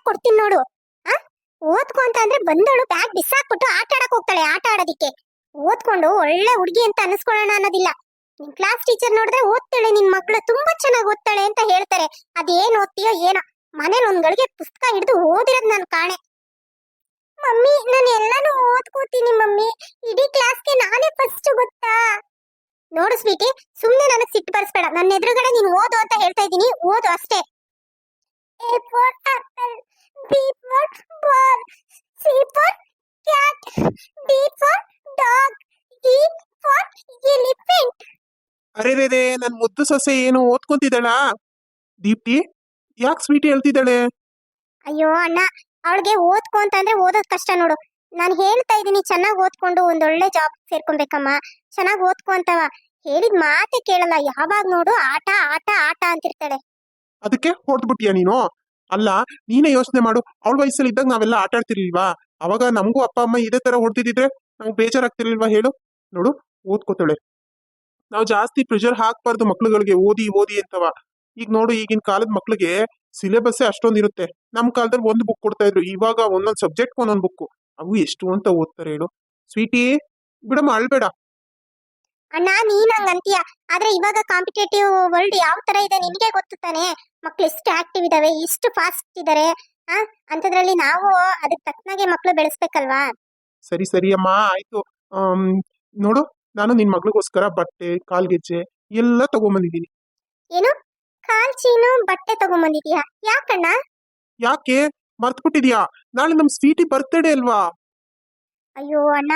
ಕೊಡ್ತೀನಿ ನೋಡು. ಆ ಓದ್ಕೊ ಅಂತ ಅಂದ್ರೆ ಬಂದಳು ಬ್ಯಾಗ್ ಬಿಸಾಕ್ಬಿಟ್ಟು ಆಟ ಆಡಕ್ ಹೋಗ್ತಾಳೆ. ಆಟ ಆಡೋದಿಕ್ಕೆ ಓದ್ಕೊಂಡು ಒಳ್ಳೆ ಹುಡುಗಿ ಅಂತ ಅನಿಸ್ಕೊಳ್ಳೋಣ ಅನ್ನೋದಿಲ್ಲ. ನಿನ್ ಕ್ಲಾಸ್ ಟೀಚರ್ ನೋಡಿದ್ರೆ ಓದ್ತಾಳೆ ನಿನ್ ಮಗಳು ತುಂಬಾ ಚೆನ್ನಾಗಿ ಓದ್ತಾಳೆ ಅಂತ ಹೇಳ್ತಾರೆ. ಅದೇನ್ ಓದ್ತೀಯೋ ಏನೋ, ಮನೇಲಿ ಒಂದ್ ಗಳಿಗೆ ಪುಸ್ತಕ ಹಿಡಿದು ಓದಿರೋದ್ ನಾನು ಕಾಣೆ. ಮಮ್ಮಿ ನಾನು ಎಲ್ಲಾನು ಓದ್ಕೋತೀನಿ ಮಮ್ಮಿ, ಇಡೀ ಕ್ಲಾಸ್ಗೆ ನಾನೇ ಫಸ್ಟ್ ಗೊತ್ತಾ. ನೋಡು ಸ್ವೀಟಿ, ಸುಮ್ನೆ ನನಗ್ ಸಿಟ್ಟು ಬರ್ಸ್ಬೇಡ. ನನ್ನ ಎದುರುಗಡೆ ನೀನು ಓದು ಅಂತ ಹೇಳ್ತಾ ಇದ್ದೀನಿ, ಓದು ಅಷ್ಟೇ. A for apple, B for ball, C for cat, D for dog, E for elephant. ಅರೆ ರೇ ರೇ, ನನ್ ಮುದ್ದು ಸೊಸೆ ಏನು ಓದ್ಕೊಂತಿದ್ದಾಳ? ದೀಪ್ತಿ, ಯಾಕೆ ಸ್ವೀಟಿ ಹೇಳ್ತಿದ್ದಾಳೆ? ಅಯ್ಯೋ ಅಣ್ಣ, ಅವಳಿಗೆ ಓದ್ಕೊ ಅಂತಂದ್ರೆ ಓದೋದ್ ಕಷ್ಟ ನೋಡು. ನಾನು ಹೇಳ್ತಾ ಇದ್ದೀನಿ ಚೆನ್ನಾಗಿ ಓದ್ಕೊಂಡು ಒಂದೊಳ್ಳೆ ಜಾಬ್ ಸೇರ್ಕೊಬೇಕಮ್ಮ, ಚೆನ್ನಾಗಿ ಓದ್ಕೊ ಅಂತವ. ಹೇಳಿದ ಮಾತೆ ಕೇಳಲ್ಲ, ಯಾವಾಗ ನೋಡು ಆಟ ಆಟ ಆಟ ಅಂತಿರ್ತಾಳೆ. ಅದಕ್ಕೆ ಹೊಡ್ದ್ಬಿಟ್ಟಿಯಾ ನೀನು? ಅಲ್ಲ, ನೀನೇ ಯೋಚನೆ ಮಾಡು. ಅವಳ ವಯಸ್ಸಲ್ಲಿ ಇದ್ದಾಗ ನಾವೆಲ್ಲ ಆಟ ಆಡ್ತಿರ್ಲಿಲ್ವಾ? ಅವಾಗ ನಮಗೂ ಅಪ್ಪ ಅಮ್ಮ ಇದೇ ತರ ಹೊಡ್ತಿದ್ರೆ ನಮ್ಗೆ ಬೇಜಾರಾಗ್ತಿರ್ಲಿಲ್ವಾ ಹೇಳು? ನೋಡು, ಓದ್ಕೋತಾಳೆ. ನಾವು ಜಾಸ್ತಿ ಪ್ರೆಷರ್ ಹಾಕ್ಬಾರ್ದು ಮಕ್ಳುಗಳಿಗೆ, ಓದಿ ಓದಿ ಅಂತವ. ಈಗ ನೋಡು, ಈಗಿನ ಕಾಲದ ಮಕ್ಳಿಗೆ ಸಿಲೆಬಸ್ಸೇ ಅಷ್ಟೊಂದಿರುತ್ತೆ. ನಮ್ ಕಾಲದಲ್ಲಿ ಒಂದು ಬುಕ್ ಕೊಡ್ತಾ ಇದ್ರು, ಇವಾಗ ಒಂದೊಂದ್ ಸಬ್ಜೆಕ್ಟ್ ಒಂದೊಂದ್ ಬುಕ್. ಅವು ಎಷ್ಟು ಅಂತ ಓದ್ತಾರೆ ಹೇಳು? ಸ್ವೀಟಿ, ಬಿಡಮ್ಮ, ಅಳ್ಬೇಡ. ಅಣ್ಣ ನೀನ್ ಹಂಗ ಅಂತೀಯ, ಆದ್ರೆ ಇವಾಗ ಕಾಂಪಿಟೇಟಿವ್ ವರ್ಲ್ಡ್ ಯಾವ ತರ ಇದೆ ನಿನಗೆ ಗೊತ್ತು ತಾನೆ. ಮಕ್ಳು ಎಷ್ಟು ಆಕ್ಟಿವ್ ಇದಾವೆ, ಎಷ್ಟು ಫಾಸ್ಟ್ ಇದಾರೆ. ಆ ಅಂತದ್ರಲ್ಲಿ ನಾವು ಅದಕ್ಕೆ ತಕ್ಕನಾಗೆ ಮಕ್ಳು ಬೆಳೆಸ್ಬೇಕಲ್ವಾ. ಸರಿ ಸರಿ ಅಮ್ಮ, ಆಯ್ತು. ಆಮ್, ನೋಡು, ನಾನು ನಿನ್ ಮಗಳಿಗೋಸ್ಕರ ಬಟ್ಟೆ, ಕಾಲ್ಗೆಜ್ಜೆ ಎಲ್ಲ ತಗೊಂಬಂದಿದ್ದೀನಿ. ಏನು, ಕಾಲ್ ಚೀನು ಬಟ್ಟೆ ತಗೊಂಬಂದಿದ್ಯಾ? ಯಾಕಣ್ಣ? ಯಾಕೆ ಮರ್ತ್ಬಿಟ್ಟಿದ್ಯಾ? ನಾಳೆ ನಮ್ ಸ್ವೀಟಿ ಬರ್ತ್ಡೇ ಅಲ್ವಾ? ಅಯ್ಯೋ ಅಣ್ಣ,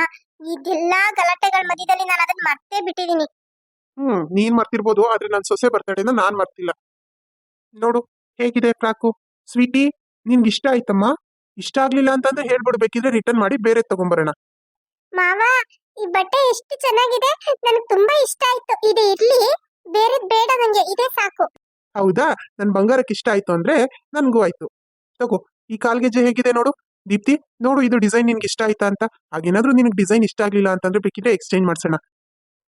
ಇದೆಲ್ಲಾ ಗಲಾಟೆಗಳ ಮಧ್ಯದಲ್ಲಿ ನಾನು ಅದನ್ನ ಮರ್ತೇ ಬಿಟ್ಟಿದೀನಿ. ನೀನ್ ಮರ್ತಿರ್ಬೋದು, ಆದ್ರೆ ನನ್ ಸೊಸೆ ಬರ್ತಡೇನ ನಾನ್ ಮರ್ತಿಲ್ಲ. ನೋಡು ಹೇಗಿದೆ ಫ್ರಾಕು. ಸ್ವೀಟಿ, ನಿನ್ಗೆ ಇಷ್ಟ ಆಯ್ತಮ್ಮ? ಇಷ್ಟ ಆಗ್ಲಿಲ್ಲ ಅಂತಂದ್ರೆ ಹೇಳ್ಬಿಡ್ಬೇಕಿದ್ರೆ ರಿಟರ್ನ್ ಮಾಡಿ ಬೇರೆ ತಗೊಂಬರೋಣ. ಮಾವ, ಈ ಬಟ್ಟೆ ಎಷ್ಟು ಚೆನ್ನಾಗಿದೆ, ನನಗೆ ತುಂಬಾ ಇಷ್ಟ ಆಯ್ತು. ಇದು ಇರ್ಲಿ, ಬೇರೆದ್ ಬೇಡ, ನಂಗೆ ಇದೇ ಸಾಕು. ಹೌದಾ? ನನ್ ಬಂಗಾರಕ್ಕೆ ಇಷ್ಟ ಆಯ್ತು ಅಂದ್ರೆ ನನ್ಗೂ ಆಯ್ತು. ತಗೋ, ಈ ಕಾಲ್ಗೆಜ್ಜೆ ಹೇಗಿದೆ ನೋಡು. ದೀಪ್ತಿ, ನೋಡು, ಇದು ಡಿಸೈನ್ ನಿನ್ಗೆ ಇಷ್ಟ ಆಯ್ತಾ ಅಂತ. ಹಾಗೇನಾದ್ರೂ ನಿನ್ಗೆ ಡಿಸೈನ್ ಇಷ್ಟ ಆಗ್ಲಿಲ್ಲ ಅಂತಂದ್ರೆ ಬೇಕಿದ್ರೆ ಎಕ್ಸ್ಚೇಂಜ್ ಮಾಡ್ಸೋಣ.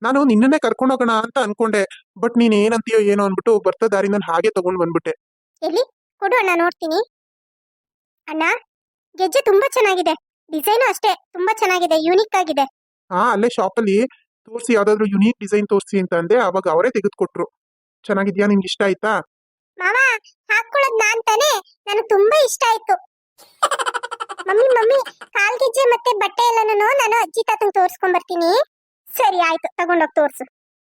ನಾನು ನಿನ್ನನ್ನೇ ಕರ್ಕೊಂಡು ಹೋಗೋಣ ಅಂತ ಅನ್ಕೊಂಡೆ, ಬಟ್ ನೀನ್ ಏನಂತೀಯೋ ಏನೋ ಅನ್ಬಿಟ್ಟು ಬರ್ತಾ ದಾರಿ ನಾನು ಹಾಗೆ ತಗೊಂಡ್ ಬಂದ್ಬಿಟ್ಟೆ. ಎಲ್ಲಿ ಕೊಡು ಅಣ್ಣ, ನೋಡ್ತೀನಿ. ಅಣ್ಣ, ಗೆಜ್ಜೆ ತುಂಬಾ ಚೆನ್ನಾಗಿದೆ, ಡಿಸೈನು ಅಷ್ಟೇ ತುಂಬಾ ಚೆನ್ನಾಗಿದೆ, ಯೂನಿಕ್ ಆಗಿದೆ. ಅಲ್ಲೇ ಶಾಪಲ್ಲಿ ತೋರಿಸಿ, ಯಾವ್ದಾದ್ರು ಯುನೀಕ್ ಡಿಸೈನ್ ತೋರಿಸಿ ಅಂತ ಅಂದೆ. ಅವಾಗ ಅವರೇ ತೆಗೆದುಕೊಟ್ರು. ಚೆನ್ನಾಗಿದ್ಯಾ? ನಿಮ್ಗೆ ಇಷ್ಟ ಆಯ್ತಾ? ಮಾವ, ಹಾಕೊಳ್ಳೋದ್ ನಾನ್ ತಾನೇ, ನನಗೆ ತುಂಬಾ ಇಷ್ಟ ಆಯ್ತು. ಮಮ್ಮಿ ಮಮ್ಮಿ, ಕಾಲ್ಗೆಜ್ಜೆ ಮತ್ತೆ ಬಟ್ಟೆ ಎಲ್ಲಾನು ನಾನು ಅಜ್ಜಿ ತಾತಂಗ್ ತೋರ್ಸ್ಕೊಂಡ್ ಬರ್ತೀನಿ. ಸರಿ ಆಯ್ತು, ತಗೊಂಡೋಗ್ ತೋರ್ಸು.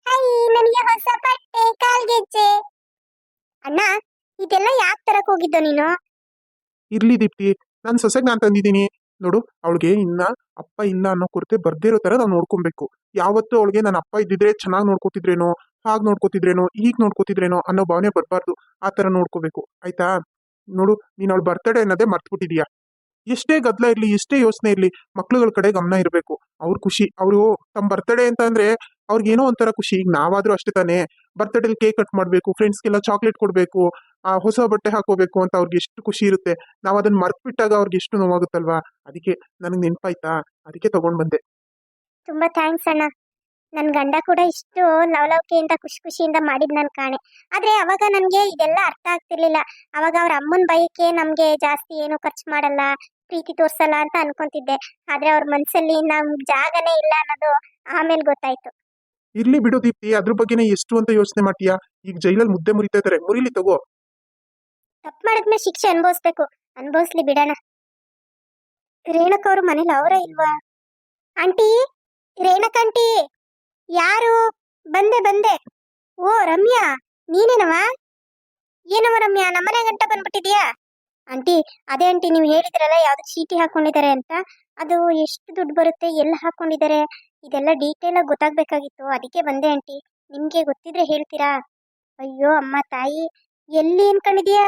ಹೈ, ನನಗೆ ಹೊಸ ಬಟ್ಟೆ, ಕಾಲ್ಗೆಜ್ಜೆ. ಅಣ್ಣ, ಇದೆಲ್ಲ ಯಾಕೆ ತರಕ್ ಹೋಗಿದ್ದೋ ನೀನು? ಇರ್ಲಿ ದೀಪ್ತಿ, ನಾನು ಸೊಸೆಗೆ ನಾನು ತಂದಿದ್ದೀನಿ. ನೋಡು, ಅವಳಿಗೆ ಇನ್ನ ಅಪ್ಪ ಇಲ್ಲ ಅನ್ನೋ ಕೊರತೆ ಬರ್ದೇ ಇರೋ ತರ ನಾವು ನೋಡ್ಕೊಬೇಕು. ಯಾವತ್ತೂ ಅವಳಿಗೆ ನನ್ನ ಅಪ್ಪ ಇದ್ದಿದ್ರೆ ಚೆನ್ನಾಗಿ ನೋಡ್ಕೋತಿದ್ರೇನೋ, ಹಾಗೆ ನೋಡ್ಕೋತಿದ್ರೇನೋ, ಹೀಗೆ ನೋಡ್ಕೋತಿದ್ರೇನೋ ಅನ್ನೋ ಭಾವನೆ ಬರಬಾರ್ದು. ಆ ತರ ನೋಡ್ಕೋಬೇಕು, ಆಯ್ತಾ? ನೋಡು, ನೀನ್ ಅವಳ ಬರ್ತಡೇ ಅನ್ನೋದೇ ಮರ್ತ್ಬಿಟ್ಟಿದ್ಯಾ. ಎಷ್ಟೇ ಗದ್ದಲ ಇರ್ಲಿ, ಎಷ್ಟೇ ಯೋಚನೆ ಇರ್ಲಿ, ಮಕ್ಳುಗಳ ಕಡೆ ಗಮನ ಇರಬೇಕು. ಅವ್ರ ಖುಷಿ, ಅವರು ತಮ್ಮ ಬರ್ತಡೇ ಅಂತ ಅಂದ್ರೆ ಅವ್ರಿಗೇನೋ ಒಂಥರ ಖುಷಿ. ಈಗ ನಾವಾದ್ರೂ ಅಷ್ಟೇ ತಾನೇ, ಬರ್ತಡೇಲಿ ಕೇಕ್ ಕಟ್ ಮಾಡ್ಬೇಕು, ಫ್ರೆಂಡ್ಸ್ಗೆಲ್ಲ ಚಾಕ್ಲೇಟ್ ಕೊಡ್ಬೇಕು, ಆ ಹೊಸ ಬಟ್ಟೆ ಹಾಕೋಬೇಕು ಅಂತ ಅವ್ರಿಗೆ ಎಷ್ಟು ಖುಷಿ ಇರುತ್ತೆ. ನಾವ್ ಅದನ್ನ ಮರ್ತ್ಬಿಟ್ಟಾಗ ಅವ್ರಿಗೆ ಎಷ್ಟು ನೋವಾಗುತ್ತಲ್ವಾ? ಅದಕ್ಕೆ ನನಗೆ ನೆನ್ಪಾಯ್ತಾ, ಅದಕ್ಕೆ ತಗೊಂಡ್ ಬಂದೆ. ತುಂಬಾ ಥ್ಯಾಂಕ್ಸ್ ಅಣ್ಣ. ನನ್ ಗಂಡ ಕೂಡ ಇಷ್ಟು ಲವಲವಿಕೆಯಿಂದ ಖುಷಿ ಖುಷಿಯಿಂದ ಮಾಡಿದ್ ನನ್ ಕಾಣೆ. ಆದ್ರೆ ಅವಾಗ ನನ್ಗೆ ಇದೆಲ್ಲ ಅರ್ಥ ಆಗ್ತಿರ್ಲಿಲ್ಲ. ಅವಾಗ ಅವ್ರ ಅಮ್ಮನ್ ಬಯಕೆ ನಮ್ಗೆ ಜಾಸ್ತಿ ಏನು ಖರ್ಚು ಮಾಡಲ್ಲ, ಪ್ರೀತಿ ತೋರ್ಸಲ್ಲ ಅಂತ ಅನ್ಕೊಂತಿದ್ದೆ. ಆದ್ರೆ ಅವ್ರ ಮನ್ಸಲ್ಲಿ ನಮ್ ಜಾಗನೇ ಇಲ್ಲ ಅನ್ನೋದು ಆಮೇಲೆ ಗೊತ್ತಾಯ್ತು. ಇರ್ಲಿ ಬಿಡು ದೀಪ್ತಿ, ಅದ್ರ ಬಗ್ಗೆನೇ ಎಷ್ಟು ಅಂತ ಯೋಚನೆ ಮಾಡ್ತೀಯಾ? ಈಗ ಜೈಲಲ್ಲಿ ಮುದ್ದೆ ಮುರಿತಾ ಇದಾರೆ, ಮುರಿಲಿ ತಗೋ. ತಪ್ಪು ಮಾಡಿದ್ಮೇಲೆ ಶಿಕ್ಷೆ ಅನ್ಭವಿಸ್ಬೇಕು, ಅನ್ಭವಿಸ್ಲಿ ಬಿಡೋಣ. ರೇಣುಕ ಅವ್ರ ಮನೇಲಿ ಅವರೇ ಇಲ್ವಾ? Aunty, Renuka aunty. ಯಾರು? ಬಂದೆ ಬಂದೆ. ಓ ರಮ್ಯಾ, ನೀನೇನವ? ಏನವ ರಮ್ಯಾ, ನಮ್ಮನೆ ಗಂಟ ಬಂದ್ಬಿಟ್ಟಿದ್ಯಾ? ಆಂಟಿ, ಅದೇ ಆಂಟಿ, ನೀವು ಹೇಳಿದ್ರಲ್ಲ ಯಾವ್ದು ಚೀಟಿ ಹಾಕೊಂಡಿದ್ದಾರೆ ಅಂತ, ಅದು ಎಷ್ಟು ದುಡ್ಡು ಬರುತ್ತೆ, ಎಲ್ಲ ಹಾಕೊಂಡಿದ್ದಾರೆ, ಇದೆಲ್ಲ ಡೀಟೇಲ್ ಆಗಿ ಗೊತ್ತಾಗ್ಬೇಕಾಗಿತ್ತು, ಅದಕ್ಕೆ ಬಂದೆ ಆಂಟಿ. ನಿಮ್ಗೆ ಗೊತ್ತಿದ್ರೆ ಹೇಳ್ತೀರಾ? ಅಯ್ಯೋ ಅಮ್ಮ ತಾಯಿ, ಎಲ್ಲಿ ಅನ್ಕೊಂಡಿದ್ಯಾ?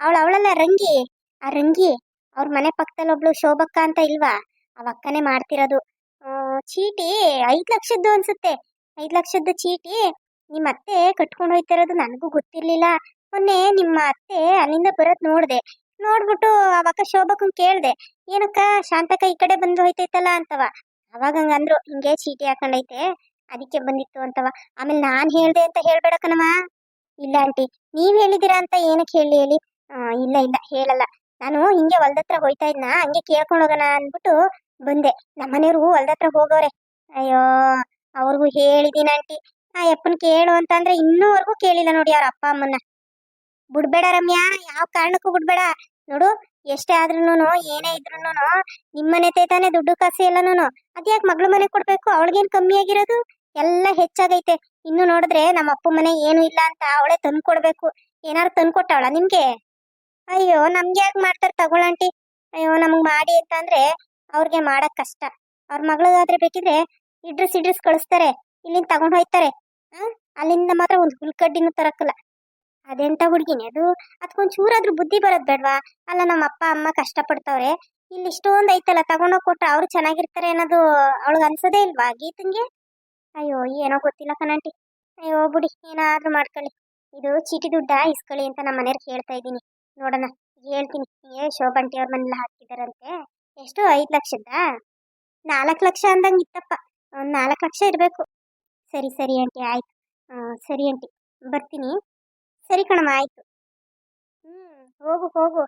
ಅವಳಲ್ಲ ರಂಗಿ, ಆ ರಂಗಿ ಅವ್ರ ಮನೆ ಪಕ್ಕದಲ್ಲಿ ಒಬ್ಳು ಶೋಭಕ್ಕ ಅಂತ ಇಲ್ವಾ, ಅವ ಅಕ್ಕನೇ ಮಾಡ್ತಿರೋದು. ಚೀಟಿ 5 ಲಕ್ಷದ್ದು ಅನ್ಸುತ್ತೆ, 5 ಲಕ್ಷದ್ದು ಚೀಟಿ. ನಿಮ್ಮ ಅತ್ತೆ ಕಟ್ಕೊಂಡು ಹೋಯ್ತಾ ಇರೋದು ನನಗೂ ಗೊತ್ತಿರ್ಲಿಲ್ಲ. ಮೊನ್ನೆ ನಿಮ್ಮ ಅತ್ತೆ ಅಲ್ಲಿಂದ ಬರೋದ್ ನೋಡ್ದೆ, ನೋಡ್ಬಿಟ್ಟು ಅವಕ್ಕ ಶೋಭಕ್ಕನ್ ಕೇಳ್ದೆ, ಏನಕ್ಕ ಶಾಂತಕ್ಕ ಈ ಕಡೆ ಬಂದು ಹೋಯ್ತೈತಲ್ಲ ಅಂತವ. ಅವಾಗ ಹಂಗಂದ್ರು, ಹಿಂಗೆ ಚೀಟಿ ಹಾಕೊಂಡೈತೆ ಅದಕ್ಕೆ ಬಂದಿತ್ತು ಅಂತವ. ಆಮೇಲೆ ನಾನ್ ಹೇಳ್ದೆ ಅಂತ ಹೇಳ್ಬೇಡ ಕಣಮ್ಮ. ಇಲ್ಲ ಆಂಟಿ, ನೀವ್ ಹೇಳಿದೀರಾ ಅಂತ ಏನಕ್ಕೆ ಹೇಳಿ ಹೇಳಿ? ಇಲ್ಲ ಇಲ್ಲ ಹೇಳಲ್ಲ, ನಾನು ಹಿಂಗೆ ಹೊಲ್ದ ಹತ್ರ ಹೋಯ್ತಾ ಇದ್ನ ಹಂಗೆ ಕೇಳ್ಕೊಂಡು ಹೋಗೋಣ ಅಂದ್ಬಿಟ್ಟು ಬಂದೆ. ನಮ್ಮನೆಯವ್ರು ಹೊಲ್ದ ಹತ್ರ ಹೋಗವ್ರೆ. ಅಯ್ಯೋ, ಅವ್ರಿಗೂ ಹೇಳಿದೀನಿ ಆಂಟಿ, ಆ ಯಪ್ಪನ್ ಕೇಳು ಅಂತಂದ್ರೆ ಇನ್ನೂವರೆಗೂ ಕೇಳಿಲ್ಲ ನೋಡಿ ಅವ್ರ ಅಪ್ಪ ಅಮ್ಮನ್ನ. ಬಿಡ್ಬೇಡ ರಮ್ಯಾ, ಯಾವ ಕಾರಣಕ್ಕೂ ಬಿಡ್ಬೇಡ. ನೋಡು, ಎಷ್ಟೇ ಆದ್ರೂನು ಏನೇ ಇದ್ರೂನು ನಿಮ್ಮನೆ ತಾನೇ ದುಡ್ಡು ಕಾಸು ಎಲ್ಲನೂ. ಅದ್ಯಾಕೆ ಮಗಳ ಮನೆ ಕೊಡ್ಬೇಕು? ಅವಳಿಗೇನ್ ಕಮ್ಮಿ ಆಗಿರೋದು? ಎಲ್ಲ ಹೆಚ್ಚಾಗೈತೆ. ಇನ್ನು ನೋಡಿದ್ರೆ ನಮ್ಮ ಅಪ್ಪ ಮನೆ ಏನು ಇಲ್ಲ ಅಂತ ಅವಳೇ ತಂದು ಕೊಡ್ಬೇಕು. ಏನಾರು ತಂದು ಕೊಟ್ಟವಳ ನಿಮ್ಗೆ? ಅಯ್ಯೋ, ನಮ್ಗೆ ಯಾಕೆ ಮಾಡ್ತಾರೆ ತಗೊಳಂಟಿ. ಅಯ್ಯೋ, ನಮ್ಗ್ ಮಾಡಿ ಅಂತ ಅಂದ್ರೆ ಅವ್ರಿಗೆ ಮಾಡಕ್ ಕಷ್ಟ. ಅವ್ರ ಮಗಳಿಗಾದ್ರೆ ಬೇಕಿದ್ರೆ ಇಡ್ರಿಸ್ ಕಳಿಸ್ತಾರೆ, ಇಲ್ಲಿಂದ ತಗೊಂಡ್ ಹೋಯ್ತಾರೆ. ಅಲ್ಲಿಂದ ಮಾತ್ರ ಒಂದು ಹುಲ್ಕಡ್ಡಿನೂ ತರಕಲ್ಲ. ಅದೆಂತ ಹುಡ್ಗಿನಿ ಅದು? ಅದಕ್ಕೊಂದ್ ಚೂರಾದ್ರೂ ಬುದ್ಧಿ ಬರೋದ್ ಬೇಡ್ವಾ? ಅಲ್ಲ, ನಮ್ಮ ಅಪ್ಪ ಅಮ್ಮ ಕಷ್ಟಪಡ್ತವ್ರೆ, ಇಲ್ಲಿ ಇಷ್ಟೊಂದ್ ಐತಲ್ಲ, ತಗೊಂಡೋಗ್ ಕೊಟ್ರೆ ಅವ್ರು ಚೆನ್ನಾಗಿರ್ತಾರೆ ಅನ್ನೋದು ಅವಳಿಗೆ ಅನ್ಸೋದೇ ಇಲ್ವಾ ಗೀತಂಗೆ? ಅಯ್ಯೋ, ಏನೋ ಗೊತ್ತಿಲ್ಲ ಕಣಂಟಿ. ಅಯ್ಯೋ ಬಿಡಿ, ಏನಾದ್ರೂ ಮಾಡ್ಕೊಳ್ಳಿ. ಇದು ಚೀಟಿ ದುಡ್ಡ ಇಸ್ಕೊಳ್ಳಿ ಅಂತ ನಮ್ಮ ಮನೆಯವ್ರಿಗೆ ಹೇಳ್ತಾ ಇದ್ದೀನಿ. ನೋಡೋಣ, ಹೇಳ್ತೀನಿ. ಶೋಭಂಟಿ ಅವ್ರ ಮನೆಲ್ಲ ಹಾಕಿದಾರಂತೆ. ಎಷ್ಟು, 5 ಲಕ್ಷದ? 4 ಲಕ್ಷ ಅಂದಂಗೆ ಇತ್ತಪ್ಪ. ಒಂದ್ 4 ಲಕ್ಷ ಇರ್ಬೇಕು. ಸರಿ ಸರಿ ಆಂಟಿ, ಆಯ್ತು. ಸರಿ ಆಂಟಿ, ಬರ್ತೀನಿ. ಸರಿ ಕಣಮ್ಮ, ಆಯ್ತು. ಹೋಗು ಹೋಗು.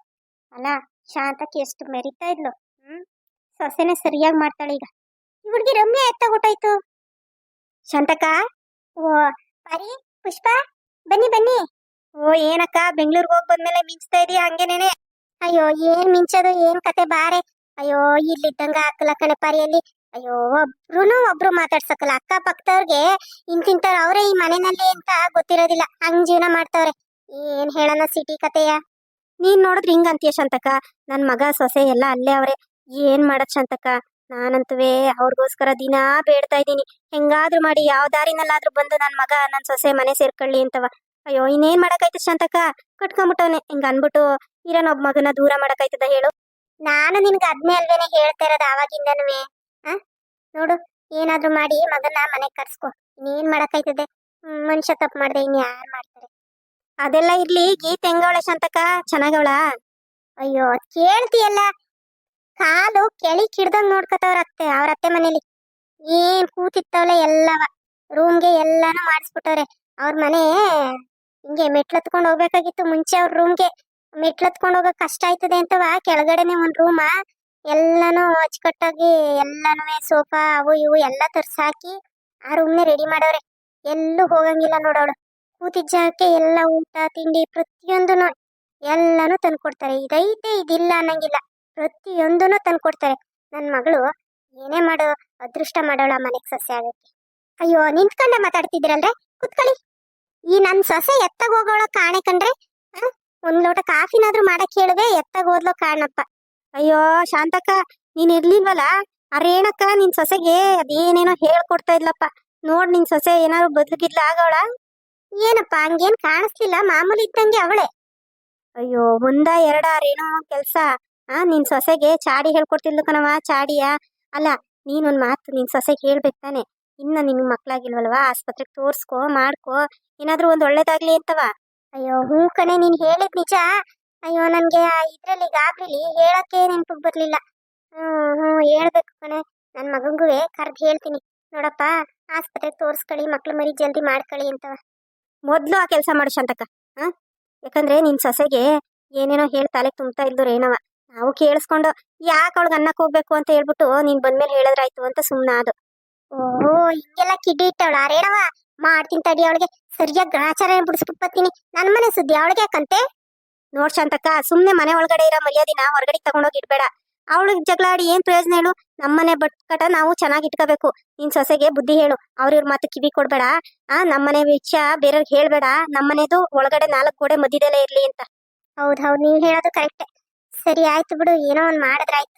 ಅಲ್ಲ, ಶಾಂತಕ್ಕೆ ಎಷ್ಟು ಮೆರಿತಾ ಇದ್ಲು. ಸೊಸೆನೆ ಸರಿಯಾಗಿ ಮಾಡ್ತಾಳೆ ಈಗ. ಈ ಹುಡುಗಿ ರಮ್ಯಾ ಎತ್ತಾಗೊಟ್ಟಾಯ್ತು. ಶಾಂತಕ್ಕ, ಓ ಪರಿ, ಪುಷ್ಪ, ಬನ್ನಿ ಬನ್ನಿ. ಓ ಏನಕ್ಕ, ಬೆಂಗಳೂರಿಗೆ ಹೋಗಿ ಬಂದ್ಮೇಲೆ ಮಿಂಚ್ತಾ ಇದೀಯ ಹಂಗೇನೇನೆ? ಅಯ್ಯೋ, ಏನ್ ಮಿಂಚೋದು, ಏನ್ ಕತೆ ಬಾರೆ. ಅಯ್ಯೋ, ಇಲ್ಲಿದ್ದಂಗ ಹಾಕಲ್ಲ ಕಣೆ ಪರಿಯಲ್ಲಿ. ಅಯ್ಯೋ, ಒಬ್ರು ಮಾತಾಡ್ಸಕ್ಕಲ್ಲ. ಅಕ್ಕ ಪಕ್ಕದವ್ರಿಗೆ ಇಂತಿಂತವ್ರು ಅವರೇ ಈ ಮನೆಯಲ್ಲಿ ಅಂತ ಗೊತ್ತಿರೋದಿಲ್ಲ, ಹಂಗ್ ಜೀವನ ಮಾಡ್ತವ್ರೆ. ಏನ್ ಹೇಳೋಣ ಸಿಟಿ ಕತೆಯ. ನೀನ್ ನೋಡಿದ್ರೆ ಹಿಂಗ ಅಂತೀಯ ಶಾಂತಕ್ಕ. ನನ್ ಮಗ ಸೊಸೆ ಎಲ್ಲ ಅಲ್ಲೇ ಅವ್ರೆ. ಏನ್ ಮಾಡತ್ ಶಾಂತಕ್ಕ, ನಾನಂತುವೇ ಅವ್ರಿಗೋಸ್ಕರ ದಿನಾ ಬೇಡ್ತಾ ಇದ್ದೀನಿ, ಹೆಂಗಾದ್ರೂ ಮಾಡಿ ಯಾವ ದಾರಿನಲ್ಲಾದ್ರೂ ಬಂದು ನನ್ ಮಗ ನನ್ ಸೊಸೆ ಮನೆ ಸೇರ್ಕೊಳ್ಳಿ ಅಂತವ. ಅಯ್ಯೋ, ಇನ್ನೇನ್ ಮಾಡಕ್ಕಾಯ್ತು ಶಾಂತಕ್ಕ, ಕಟ್ಕೊಂಬಿಟ್ಟವನೆ. ಹಿಂಗ ಅನ್ಬಿಟ್ಟು ಇರೋನೊಬ್ಬ ಮಗನ ದೂರ ಮಾಡಕ್ಕಾಯ್ತದ ಹೇಳು? ನಾನು ನಿನ್ಗೆ ಅದ್ನೇ ಅಲ್ವೇನೆ ಹೇಳ್ತಾ ಇರೋದು ಆವಾಗಿಂದನುವೆ. ನೋಡು, ಏನಾದ್ರೂ ಮಾಡಿ ಮಗನ ಮನೆಗ್ ಕರ್ಸ್ಕೊ. ಇನ್ನೇನ್ ಮಾಡಕ್ಕಾಯ್ತದೆ? ಮನುಷ್ಯ ತಪ್ಪು ಮಾಡ್ದೆ ಇನ್ ಯಾರು ಮಾಡ್ತಾರೆ? ಅದೆಲ್ಲ ಇರ್ಲಿ, ಗೀತೆ ಹೆಂಗವಳೆ ಶಾಂತಕ್ಕ, ಚೆನ್ನಾಗವಳ? ಅಯ್ಯೋ, ಕೇಳ್ತಿಯಲ್ಲ, ಕಾಲು ಕೆಳಿ ಕಿಡ್ದಂಗ್ ನೋಡ್ಕೊತವ್ರ ಅವ್ರ ಅತ್ತೆ ಮನೇಲಿ. ಏನ್ ಕೂತಿತ್ತವಳೆ ಎಲ್ಲವ, ರೂಮ್ಗೆ ಎಲ್ಲಾನು ಮಾಡಿಸ್ಬಿಟ್ಟವ್ರೆ. ಅವ್ರ ಮನೆ ಹಿಂಗೆ ಮೆಟ್ಲತ್ಕೊಂಡ್ ಹೋಗ್ಬೇಕಾಗಿತ್ತು. ಮುಂಚೆ ಅವ್ರ ರೂಮ್ಗೆ ಮೆಟ್ಲತ್ಕೊಂಡ್ ಹೋಗಕ್ ಕಷ್ಟ ಆಯ್ತದೆ ಅಂತವ ಕೆಳಗಡೆನೆ ಒಂದ್ ರೂಮ ಎಲ್ಲಾನು ಅಚ್ಚುಕಟ್ಟಾಗಿ ಎಲ್ಲಾನು ಸೋಫಾ ಅವು ಇವು ಎಲ್ಲ ತರ್ಸಾಕಿ ಆ ರೂಮ್ನೆ ರೆಡಿ ಮಾಡವ್ರೆ. ಎಲ್ಲೂ ಹೋಗಂಗಿಲ್ಲ ನೋಡವಳು. ಕೂತಿದ್ದ ಜಾಗಕ್ಕೆ ಎಲ್ಲ ಊಟ ತಿಂಡಿ ಪ್ರತಿಯೊಂದನು ಎಲ್ಲಾನು ತಂದ್ಕೊಡ್ತಾರೆ. ಇದೈತೆ ಇದಿಲ್ಲ ಅನ್ನಂಗಿಲ್ಲ, ಪ್ರತಿಯೊಂದನು ತಂದ್ಕೊಡ್ತಾರೆ. ನನ್ ಮಗಳು ಏನೇ ಮಾಡೋ ಅದೃಷ್ಟ ಮಾಡೋಳ ಮನೆಗ್ ಸೊಸೆ ಆಗಕ್ಕೆ. ಅಯ್ಯೋ, ನಿಂತ್ಕೊಂಡೆ ಮಾತಾಡ್ತಿದ್ದೀರಲ್ರೆ, ಕುತ್ಕೊಳ್ಳಿ. ಈ ನನ್ ಸೊಸೆ ಎತ್ತಾಗ ಹೋಗೋಳ ಕಾಣೆ ಕಂಡ್ರೆ. ಒಂದ್ ಲೋಟ ಕಾಫಿನಾದ್ರೂ ಮಾಡಕ್ ಹೇಳುವೆ, ಎತ್ತಾಗ ಹೋದ್ಲೋ ಕಾಣಪ್ಪ. ಅಯ್ಯೋ ಶಾಂತಕ್ಕ, ನೀನ್ ಇರ್ಲಿಲ್ವಲ್ಲ, ಆ ರೇಣಕ್ಕ ನಿನ್ ಸೊಸೆಗೆ ಅದೇನೇನೋ ಹೇಳ್ಕೊಡ್ತಾ ಇದ್ಲಪ್ಪ. ನೋಡ್, ನಿನ್ ಸೊಸೆ ಏನಾದ್ರು ಬದುಕಿದ್ಲ ಆಗವಳ? ಏನಪ್ಪ, ಹಂಗೇನ್ ಕಾಣಿಸ್ಲಿಲ್ಲ, ಮಾಮೂಲಿ ಇದ್ದಂಗೆ ಅವಳೆ. ಅಯ್ಯೋ, ಒಂದ ಎರಡ ರೇಣು ಕೆಲ್ಸ? ನಿನ್ ಸೊಸೆಗೆ ಚಾಡಿ ಹೇಳ್ಕೊಡ್ತಿದ್ಲು ಕಣವ, ಚಾಡಿಯ. ಅಲ್ಲ, ನೀನೊಂದ್ ಮಾತು ನಿನ್ ಸೊಸೆಗೆ ಹೇಳ್ಬೇಕು ತಾನೆ. ಇನ್ನ ನಿನ್ ಮಕ್ಳಾಗಿಲ್ವಲ್ವಾ, ಆಸ್ಪತ್ರೆಗೆ ತೋರ್ಸ್ಕೊ, ಮಾಡ್ಕೊ, ಏನಾದ್ರೂ ಒಂದ್ ಒಳ್ಳೇದಾಗ್ಲಿ ಅಂತವ. ಅಯ್ಯೋ ಹೂ ಕಣೆ, ನೀನ್ ಹೇಳಿದ್ ನಿಜ. ಅಯ್ಯೋ, ನನ್ಗೆ ಇದ್ರಲ್ಲಿ ಗಾಬ್ರಿಲಿ ಹೇಳಕ್ಕೆ ನೆನ್ಪಿಗೆ ಬರ್ಲಿಲ್ಲ. ಹೇಳ್ಬೇಕು ಕಣೆ. ನನ್ ಮಗಂಗುವೆ ಕರ್ದ್ ಹೇಳ್ತೀನಿ, ನೋಡಪ್ಪ ಆಸ್ಪತ್ರೆಗೆ ತೋರ್ಸ್ಕೊಳ್ಳಿ, ಮಕ್ಳು ಮರಿ ಜಲ್ದಿ ಮಾಡ್ಕೊಳ್ಳಿ ಅಂತವ. ಮೊದ್ಲು ಆ ಕೆಲಸ ಮಾಡು ಶಾಂತಕ್ಕ. ಯಾಕಂದ್ರೆ ನಿನ್ ಸೊಸೆಗೆ ಏನೇನೋ ಹೇಳಿ ತಲೆ ತುಂಬ್ತಾ ಇಲ್ದು ರೇಣವ. ನಾವು ಕೇಳಿಸ್ಕೊಂಡು ಯಾಕೆ ಅವಳಿಗೆ ಅನ್ನಕ್ ಹೋಗ್ಬೇಕು ಅಂತ ಹೇಳ್ಬಿಟ್ಟು ನೀನ್ ಬಂದ್ಮೇಲೆ ಹೇಳಿದ್ರಾಯ್ತು ಅಂತ ಸುಮ್ನ ಅದು. ಓಹೋ, ಹಿಂಗೆಲ್ಲ ಕಿಡ್ಡಿ ಇಟ್ಟವಳ ರೇಣವ. ಮಾಡ್ತೀನಿ ತಡಿ, ಅವಳಿಗೆ ಸರಿಯಾಗಿ ಗ್ರಾಚಾರ ಬಿಡಿಸ್ಬಿಟ್ಟು ಬರ್ತೀನಿ. ನನ್ ಮನೆ ಸುದ್ದಿ ಅವಳಿಗೆ ಯಾಕಂತೆ? ನೋಡ್ ಶಾಂತಕ್ಕ, ಸುಮ್ನೆ ಮನೆ ಒಳಗಡೆ ಇರೋ ಮರ್ಯಾದಿನ ಹೊರಗಡೆ ತಗೊಂಡೋಗಿ ಇಡ್ಬೇಡ. ಅವಳಿಗೆ ಜಗಳಾಡಿ ಏನ್ ಪ್ರಯೋಜನ ಹೇಳು? ನಮ್ಮನೆ ಬಟ್ಕಟ ನಾವು ಚೆನ್ನಾಗಿ ಇಟ್ಕೋಬೇಕು. ನಿನ್ ಸೊಸೆಗೆ ಬುದ್ಧಿ ಹೇಳು, ಅವ್ರಿವ್ರ ಮಾತು ಕಿವಿ ಕೊಡ್ಬೇಡ. ನಮ್ಮನೆ ವಿಷಯ ಬೇರೆಯವ್ರಿಗೆ ಹೇಳ್ಬೇಡ. ನಮ್ಮನೆದು ಒಳಗಡೆ 4 ಗೋಡೆ ಮಧ್ಯದಲ್ಲೇ ಇರ್ಲಿ ಅಂತ. ಹೌದ್, ನೀವ್ ಹೇಳೋದು ಕರೆಕ್ಟೆ. ಸರಿ ಆಯ್ತು ಬಿಡು, ಏನೋ ಒಂದ್ ಮಾಡಿದ್ರಾಯ್ತು.